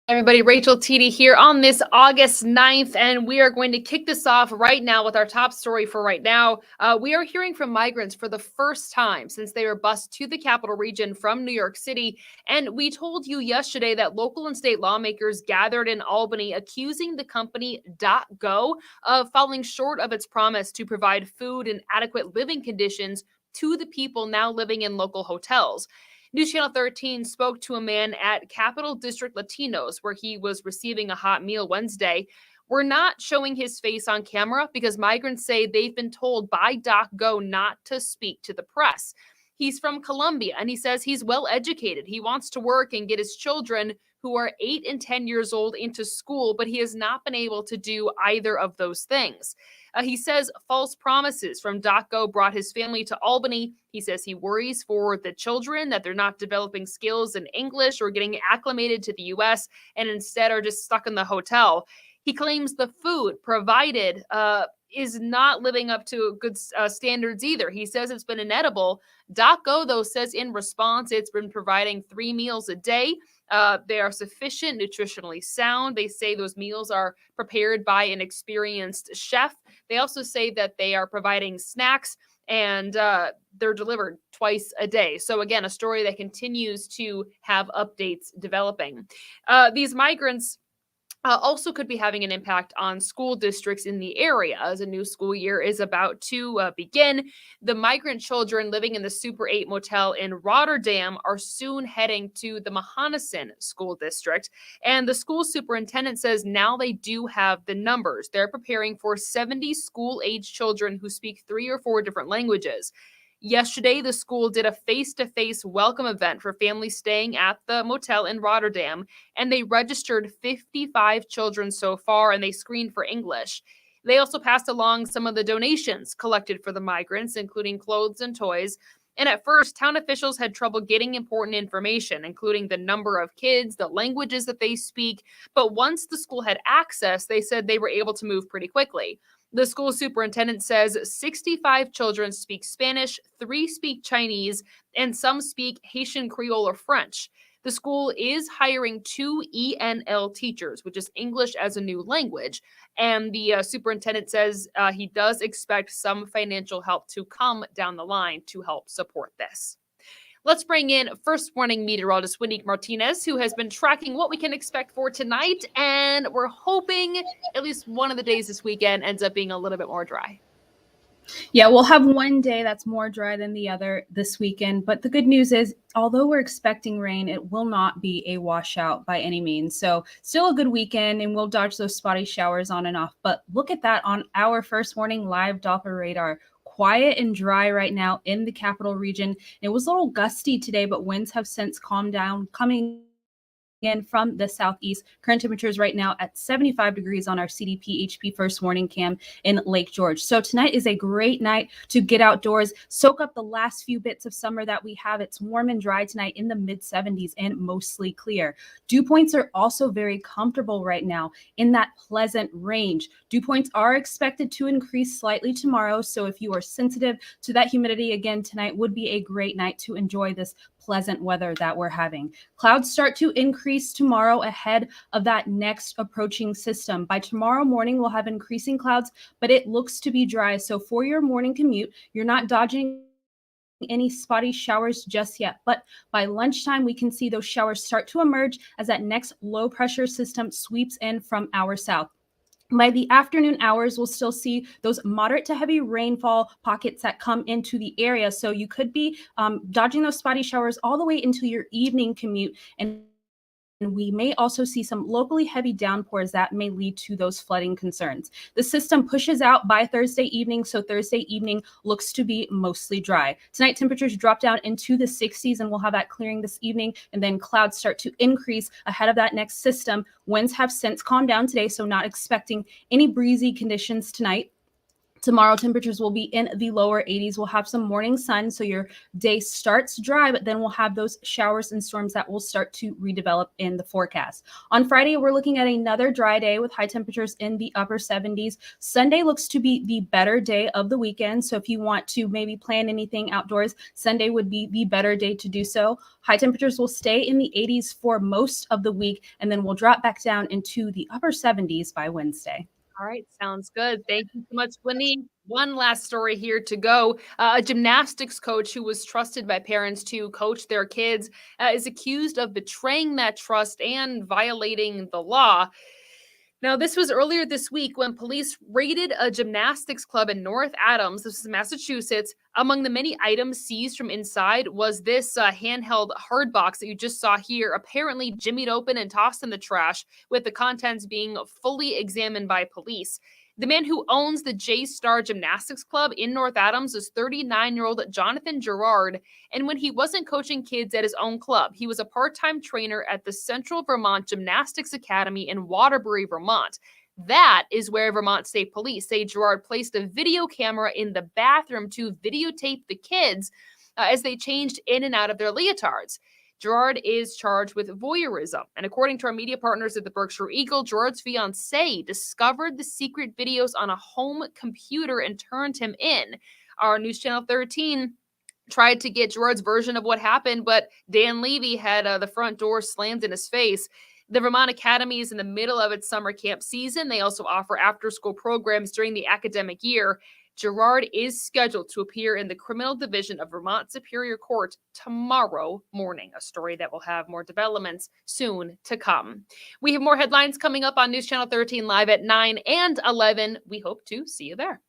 Everybody, Rachel Teedy here on this August 9th, and we are going to kick this off right now with our top story for right now. We are hearing from migrants for the first time since they were bused to the capital region from New York City. And we told you yesterday that local and state lawmakers gathered in Albany accusing the company .go of falling short of its promise to provide food and adequate living conditions to the people now living in local hotels. News Channel 13 spoke to a man at Capital District Latinos where he was receiving a hot meal Wednesday. We're not showing his face on camera because migrants say they've been told by Go not to speak to the press. He's from Colombia and he says he's well educated. He wants to work and get his children, who are 8 and 10 years old, into school, but he has not been able to do either of those things. He says false promises from Go brought his family to Albany. He says he worries for the children that they're not developing skills in English or getting acclimated to the U.S. and instead are just stuck in the hotel. He claims the food provided is not living up to good standards either. He says it's been inedible. Go, though, says in response it's been providing 3 meals a day. They are sufficient, nutritionally sound. They say those meals are prepared by an experienced chef. They also say that they are providing snacks and they're delivered twice a day. So again, a story that continues to have updates developing. These migrants also could be having an impact on school districts in the area as a new school year is about to begin. The migrant children living in the Super 8 motel in Rotterdam are soon heading to the Mahanason School District. And the school superintendent says now they do have the numbers. They're preparing for 70 school-age children who speak 3 or 4 different languages. Yesterday, the school did a face-to-face welcome event for families staying at the motel in Rotterdam, and they registered 55 children so far, and they screened for English. They also passed along some of the donations collected for the migrants, including clothes and toys. And at first, town officials had trouble getting important information, including the number of kids, the languages that they speak. But once the school had access, they said they were able to move pretty quickly. The school superintendent says 65 children speak Spanish, 3 speak Chinese, and some speak Haitian Creole or French. The school is hiring 2 ENL teachers, which is English as a new language. And the superintendent says he does expect some financial help to come down the line to help support this. Let's bring in first Warning Meteorologist Waneik Martinez, who has been tracking what we can expect for tonight. And we're hoping at least one of the days this weekend ends up being a little bit more dry. Yeah, we'll have one day that's more dry than the other this weekend. But the good news is, although we're expecting rain, it will not be a washout by any means. So still a good weekend, and we'll dodge those spotty showers on and off. But look at that on our First Warning live Doppler radar. Quiet and dry right now in the capital region. It was a little gusty today, but winds have since calmed down, coming in from the southeast. Current temperatures right now at 75 degrees on our CDP HP First Warning cam in Lake George. So tonight is a great night to get outdoors, soak up the last few bits of summer that we have. It's warm and dry tonight in the mid 70s and mostly clear. Dew points are also very comfortable right now in that pleasant range. Dew points are expected to increase slightly tomorrow. So if you are sensitive to that humidity, again, tonight would be a great night to enjoy this pleasant weather that we're having. Clouds start to increase tomorrow ahead of that next approaching system. By tomorrow morning, we'll have increasing clouds, but it looks to be dry. So for your morning commute, you're not dodging any spotty showers just yet. But by lunchtime, we can see those showers start to emerge as that next low pressure system sweeps in from our south. By the afternoon hours, we'll still see those moderate to heavy rainfall pockets that come into the area. So you could be dodging those spotty showers all the way into your evening commute. And we may also see some locally heavy downpours that may lead to those flooding concerns. The system pushes out by Thursday evening, so Thursday evening looks to be mostly dry. Tonight, temperatures drop down into the 60s, and we'll have that clearing this evening, and then clouds start to increase ahead of that next system. Winds have since calmed down today, so not expecting any breezy conditions tonight. Tomorrow, temperatures will be in the lower 80s. We'll have some morning sun, so your day starts dry, but then we'll have those showers and storms that will start to redevelop in the forecast. On Friday, we're looking at another dry day with high temperatures in the upper 70s. Sunday looks to be the better day of the weekend, so if you want to maybe plan anything outdoors, Sunday would be the better day to do so. High temperatures will stay in the 80s for most of the week, and then we'll drop back down into the upper 70s by Wednesday. All right, sounds good. Thank you so much, Wendy. One last story here to go. A gymnastics coach who was trusted by parents to coach their kids is accused of betraying that trust and violating the law. Now, this was earlier this week when police raided a gymnastics club in North Adams, this is Massachusetts. Among the many items seized from inside was this handheld hard box that you just saw here, apparently jimmied open and tossed in the trash, with the contents being fully examined by police. The man who owns the J Star Gymnastics Club in North Adams is 39-year-old Jonathan Gerard. And when he wasn't coaching kids at his own club, he was a part-time trainer at the Central Vermont Gymnastics Academy in Waterbury, Vermont. That is where Vermont State Police say Gerard placed a video camera in the bathroom to videotape the kids as they changed in and out of their leotards. Gerard is charged with voyeurism. And according to our media partners at the Berkshire Eagle, Gerard's fiancée discovered the secret videos on a home computer and turned him in. Our News Channel 13 tried to get Gerard's version of what happened, but Dan Levy had the front door slammed in his face. The Vermont Academy is in the middle of its summer camp season. They also offer after-school programs during the academic year. Gerard is scheduled to appear in the criminal division of Vermont Superior Court tomorrow morning, a story that will have more developments soon to come. We have more headlines coming up on News Channel 13 live at 9 and 11. We hope to see you there.